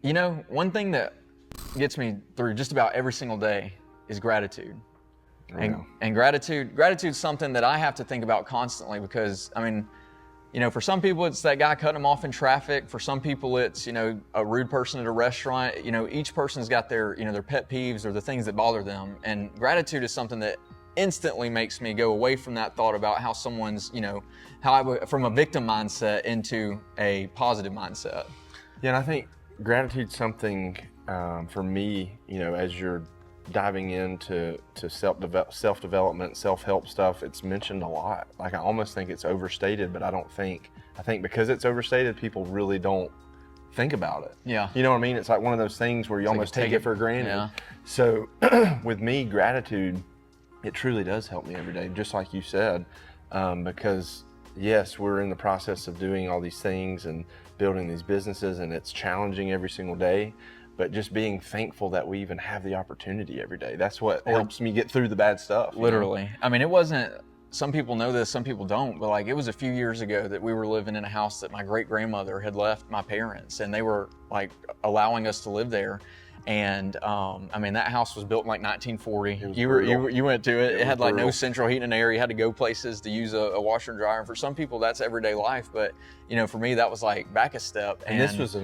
You know, one thing that gets me through just about every single day is gratitude. And gratitude's something that I have to think about constantly because, I mean, you know, for some people it's that guy cutting them off in traffic. For some people it's, you know, a rude person at a restaurant. You know, each person's got their, you know, their pet peeves or the things that bother them. And gratitude is something that instantly makes me go away from that thought about how someone's, you know, from a victim mindset into a positive mindset. Yeah, and I think gratitude's something for me, you know, as you're diving into self-development, self-help stuff, it's mentioned a lot. Like I almost think it's overstated, but I think because it's overstated, people really don't think about it. Yeah. You know what I mean? It's like one of those things where you almost take it for granted. Yeah. So with me, gratitude, it truly does help me every day, just like you said, because yes, we're in the process of doing all these things and building these businesses, and it's challenging every single day. But just being thankful that we even have the opportunity every day. That's what helps me get through the bad stuff. Literally. I mean, it wasn't, some people know this, some people don't, but like it was a few years ago that we were living in a house that my great grandmother had left my parents, and they were like allowing us to live there. And I mean, that house was built in like 1940. You went to it. It had like no central heating and air. You had to go places to use a washer and dryer. And for some people, that's everyday life. But you know, for me, that was like back a step. And this was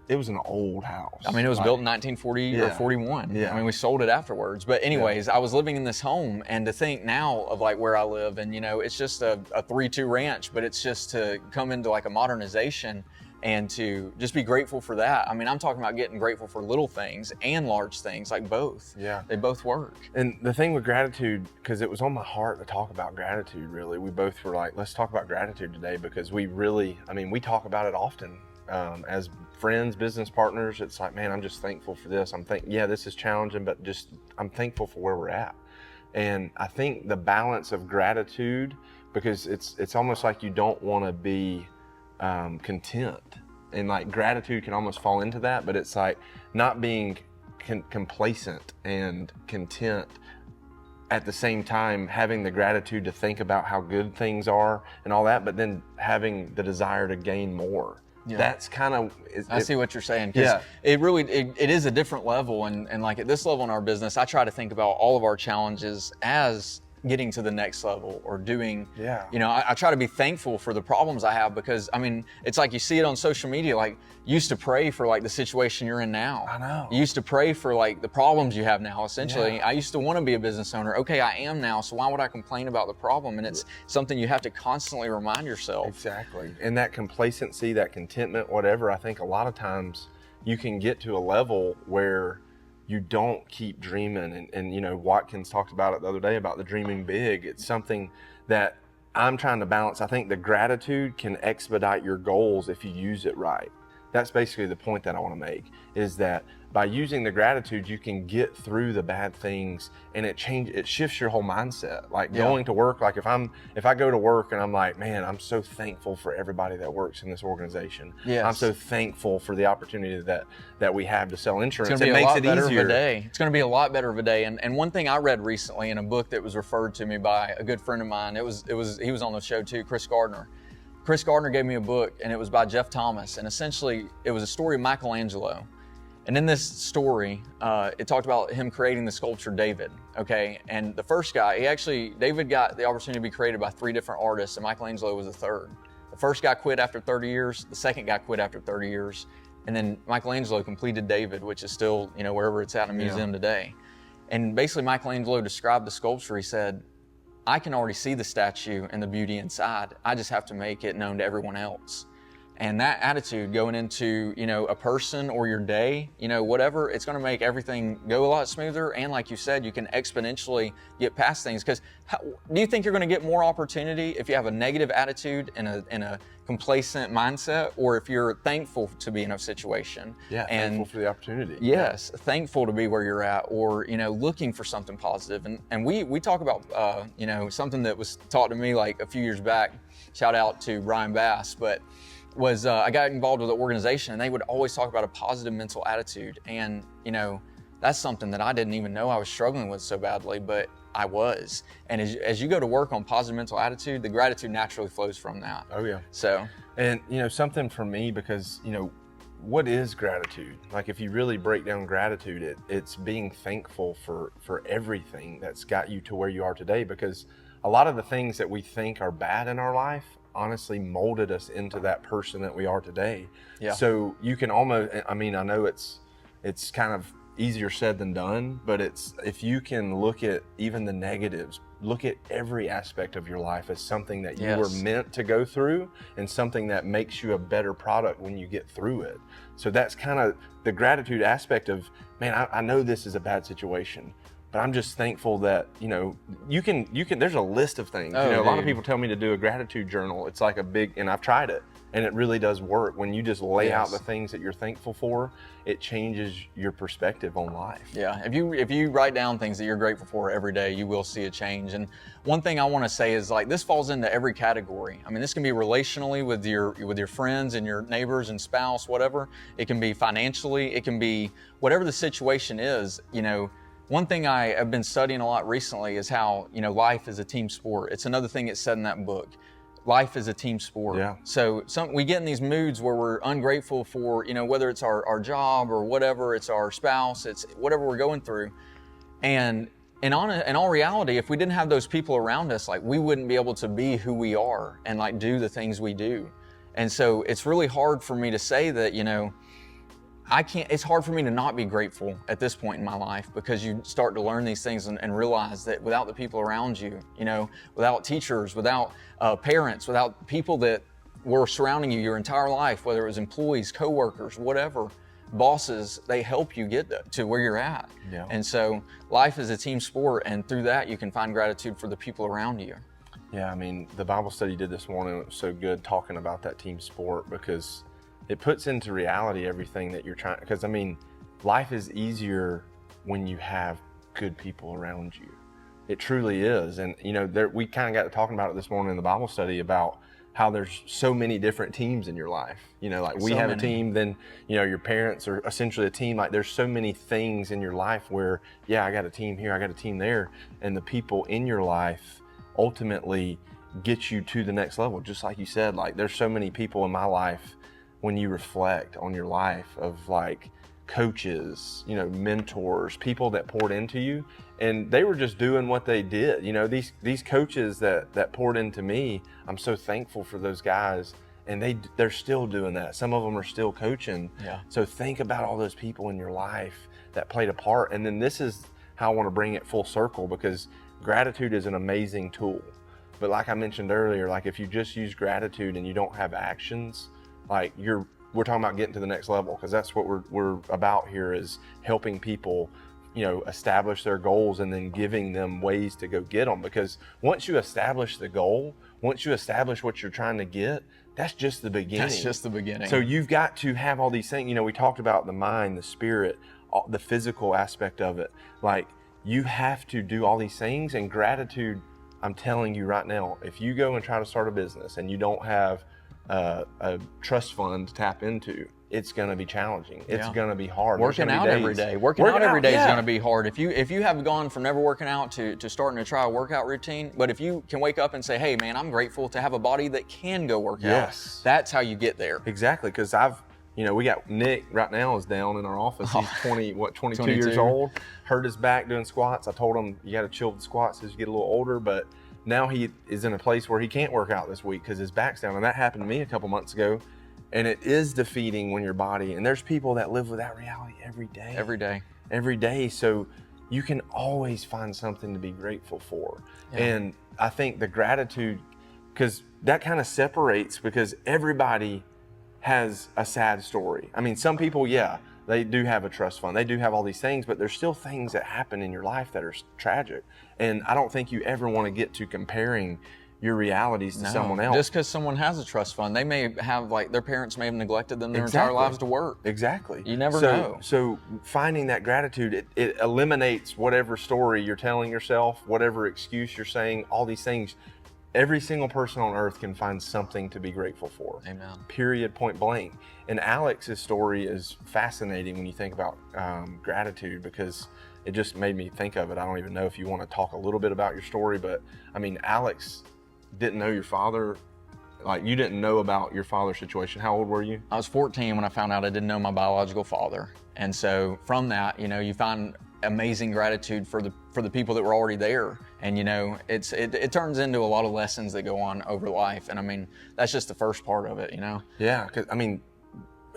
it was an old house. I mean, it was built in 1940 or 41. Yeah. I mean, we sold it afterwards. But anyways, I was living in this home, and to think now of like where I live, and you know, it's just a 3-2 ranch, but it's just to come into like a modernization and to just be grateful for that. I mean, I'm talking about getting grateful for little things and large things, like both. Yeah. They both work. And the thing with gratitude, because it was on my heart to talk about gratitude, really, we both were like, let's talk about gratitude today, because we really, I mean, we talk about it often. As friends, business partners, it's like, man, I'm just thankful for this. Yeah, this is challenging, but just I'm thankful for where we're at. And I think the balance of gratitude, because it's almost like you don't want to be content, and like gratitude can almost fall into that, but it's like not being complacent and content at the same time, having the gratitude to think about how good things are and all that, but then having the desire to gain more. Yeah. That's kind of, I see what you're saying. Yeah. It really, it is a different level. And like at this level in our business, I try to think about all of our challenges as getting to the next level or doing, you know, I try to be thankful for the problems I have, because I mean, it's like you see it on social media, like you used to pray for like the situation you're in now. I know. You used to pray for like the problems you have now, essentially. I used to want to be a business owner. Okay, I am now, so why would I complain about the problem? And it's something you have to constantly remind yourself. Exactly. And that complacency, that contentment, whatever, I think a lot of times you can get to a level where you don't keep dreaming. And you know, Watkins talked about it the other day about the dreaming big. It's something that I'm trying to balance. I think the gratitude can expedite your goals if you use it right. That's basically the point that I want to make, is that by using the gratitude, you can get through the bad things, and it shifts your whole mindset. Like going to work, like if I go to work and I'm like, man, I'm so thankful for everybody that works in this organization. Yes. I'm so thankful for the opportunity that we have to sell insurance. It's going to be a lot better of a day. It's going to be a lot better of a day. And one thing I read recently in a book that was referred to me by a good friend of mine, he was on the show too, Chris Gardner. Chris Gardner gave me a book, and it was by Jeff Thomas, and essentially it was a story of Michelangelo. And in this story, it talked about him creating the sculpture David, okay? And the first guy, David got the opportunity to be created by 3 different artists, and Michelangelo was the third. The first guy quit after 30 years, the second guy quit after 30 years, and then Michelangelo completed David, which is still, you know, wherever it's at in a museum today. And basically Michelangelo described the sculpture. He said, I can already see the statue and the beauty inside. I just have to make it known to everyone else. And that attitude going into, you know, a person or your day, you know, whatever, it's going to make everything go a lot smoother. And like you said, you can exponentially get past things. Because do you think you're going to get more opportunity if you have a negative attitude and a complacent mindset, or if you're thankful to be in a situation? Yeah, and thankful for the opportunity. Yes, thankful to be where you're at, or, you know, looking for something positive. And we talk about, you know, something that was taught to me like a few years back. Shout out to Brian Bass, but I got involved with an organization, and they would always talk about a positive mental attitude. And, you know, that's something that I didn't even know I was struggling with so badly, but I was. And as you go to work on positive mental attitude, the gratitude naturally flows from that. Oh yeah. So. And, you know, something for me, because, you know, what is gratitude? Like, if you really break down gratitude, it's being thankful for everything that's got you to where you are today, because a lot of the things that we think are bad in our life honestly molded us into that person that we are today. Yeah. So you can almost, I mean, I know it's kind of easier said than done, but it's, if you can look at even the negatives, look at every aspect of your life as something that you were meant to go through, and something that makes you a better product when you get through it. So that's kind of the gratitude aspect of, man, I know this is a bad situation, but I'm just thankful that, you can, there's a list of things. A lot of people tell me to do a gratitude journal. It's like a big, and I've tried it, and it really does work. When you just lay out the things that you're thankful for, it changes your perspective on life. Yeah, if you write down things that you're grateful for every day, you will see a change. And one thing I want to say is, like, this falls into every category. I mean, this can be relationally with your friends and your neighbors and spouse, whatever. It can be financially. It can be whatever the situation is. One thing I have been studying a lot recently is how, life is a team sport. It's another thing that's said in that book. Life is a team sport. Yeah. So we get in these moods where we're ungrateful for, whether it's our job or whatever, it's our spouse, it's whatever we're going through. And in all reality, if we didn't have those people around us, like, we wouldn't be able to be who we are and, like, do the things we do. And so it's really hard for me to say that, it's hard for me to not be grateful at this point in my life, because you start to learn these things and realize that without the people around you, without teachers, without parents, without people that were surrounding you your entire life, whether it was employees, coworkers, whatever, bosses, they help you get to where you're at. Yeah. And so life is a team sport, and through that you can find gratitude for the people around you. Yeah, I mean, the Bible study you did this morning, it was so good talking about that team sport, because it puts into reality everything that you're trying, because I mean, life is easier when you have good people around you. It truly is. And we kind of got to talking about it this morning in the Bible study about how there's so many different teams in your life. Like, we have a team, then your parents are essentially a team. Like, there's so many things in your life where, I got a team here, I got a team there, and the people in your life ultimately get you to the next level. Just like you said, like, there's so many people in my life, when you reflect on your life, of like coaches, mentors, people that poured into you, and they were just doing what they did. These coaches that poured into me, I'm so thankful for those guys, and they're still doing that. Some of them are still coaching. Yeah. So think about all those people in your life that played a part. And then this is how I want to bring it full circle, because gratitude is an amazing tool. But like I mentioned earlier, like, if you just use gratitude and you don't have actions, like, we're talking about getting to the next level, because that's what we're about here, is helping people, establish their goals and then giving them ways to go get them. Because once you establish the goal, once you establish what you're trying to get, that's just the beginning. That's just the beginning. So you've got to have all these things. We talked about the mind, the spirit, the physical aspect of it. Like, you have to do all these things. And gratitude, I'm telling you right now, if you go and try to start a business and you don't have a trust fund to tap into, it's going to be challenging. It's going to be hard. Working out every day. Working out every day is going to be hard. If you have gone from never working out to starting to try a workout routine, but if you can wake up and say, hey man, I'm grateful to have a body that can go work out. That's how you get there. Exactly. Because we got Nick right now is down in our office. He's 22 years old, hurt his back doing squats. I told him, you got to chill with the squats as you get a little older, but now he is in a place where he can't work out this week because his back's down. And that happened to me a couple months ago. And it is defeating when your body, and there's people that live with that reality every day. So you can always find something to be grateful for. Yeah. And I think the gratitude, because that kind of separates, because everybody has a sad story. I mean, some people, they do have a trust fund. They do have all these things, but there's still things that happen in your life that are tragic. And I don't think you ever want to get to comparing your realities to someone else. Just because someone has a trust fund, they may have, like, their parents may have neglected them their entire lives to work. Exactly. You never know. So finding that gratitude, it eliminates whatever story you're telling yourself, whatever excuse you're saying, all these things. Every single person on earth can find something to be grateful for. Amen. Period, point blank. And Alex's story is fascinating when you think about gratitude, because it just made me think of it. I don't even know if you want to talk a little bit about your story, but I mean, Alex didn't know your father like you didn't know about your father's situation. How old were you? I was 14 when I found out I didn't know my biological father. And so from that, you know, you find amazing gratitude for the people that were already there. And, you know, it turns into a lot of lessons that go on over life. And I mean, that's just the first part of it, you know? Yeah, 'cause I mean,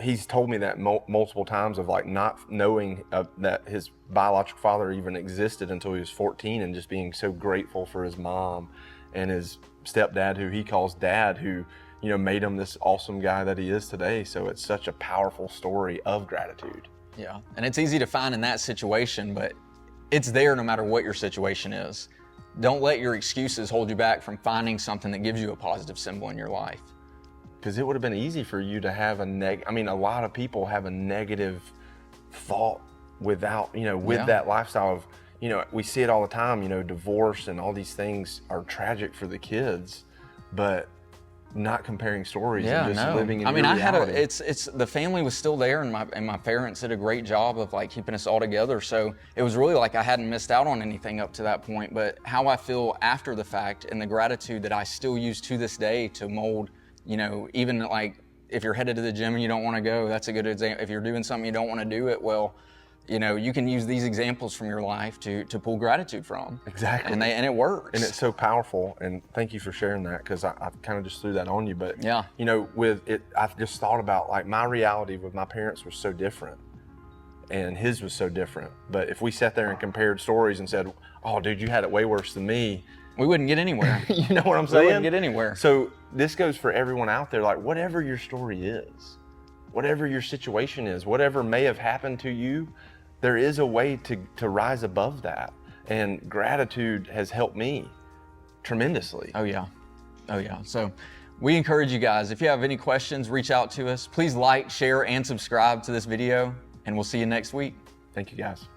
he's told me that multiple times of like not knowing that his biological father even existed until he was 14, and just being so grateful for his mom and his stepdad, who he calls dad, who, you know, made him this awesome guy that he is today. So it's such a powerful story of gratitude. Yeah, and it's easy to find in that situation, but it's there no matter what your situation is. Don't let your excuses hold you back from finding something that gives you a positive symbol in your life. Because it would have been easy for you to have a lot of people have a negative thought without, you know, with that lifestyle of, you know, we see it all the time, you know, divorce and all these things are tragic for the kids, but not comparing stories and just living in your reality. It's the family was still there, and my parents did a great job of like keeping us all together. So it was really like I hadn't missed out on anything up to that point. But how I feel after the fact and the gratitude that I still use to this day to mold, you know, even like if you're headed to the gym and you don't want to go, that's a good example. If you're doing something you don't want to do it, well, you know, you can use these examples from your life to pull gratitude from. Exactly. And it works. And it's so powerful. And thank you for sharing that, because I kind of just threw that on you. But, yeah, you know, with it, I've just thought about like my reality with my parents was so different and his was so different. But if we sat there and compared stories and said, oh, dude, you had it way worse than me, we wouldn't get anywhere. You know what I'm saying? We wouldn't get anywhere. So this goes for everyone out there, like whatever your story is, whatever your situation is, whatever may have happened to you, there is a way to rise above that. And gratitude has helped me tremendously. Oh yeah. So we encourage you guys, if you have any questions, reach out to us. Please like, share, and subscribe to this video, and we'll see you next week. Thank you guys.